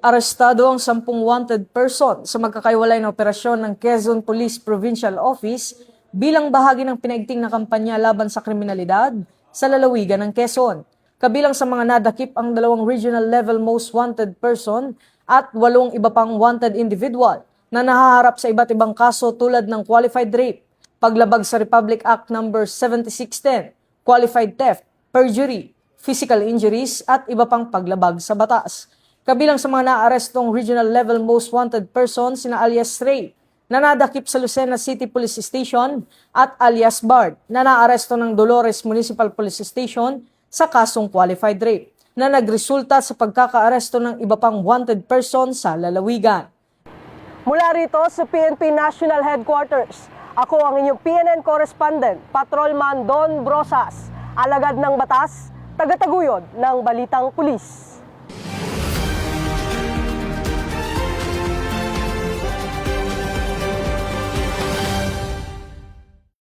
Arestado ang 10 wanted person sa magkakaiwalay na operasyon ng Quezon Police Provincial Office bilang bahagi ng pinaigting na kampanya laban sa kriminalidad sa lalawigan ng Quezon. Kabilang sa mga nadakip ang 2 regional level most wanted person at 8 iba pang wanted individual na nahaharap sa iba't ibang kaso tulad ng qualified rape, paglabag sa Republic Act No. 7610, qualified theft, perjury, physical injuries at iba pang paglabag sa batas. Kabilang sa mga naarestong regional level most wanted person sina alias Ray na nadakip sa Lucena City Police Station at alias Bard na naaresto ng Dolores Municipal Police Station sa kasong qualified rape na nagresulta sa pagkakaaresto ng iba pang wanted person sa lalawigan. Mula rito sa PNP National Headquarters, ako ang inyong PNN correspondent, Patrolman Don Brosas, alagad ng batas, tagataguyod ng Balitang Pulis.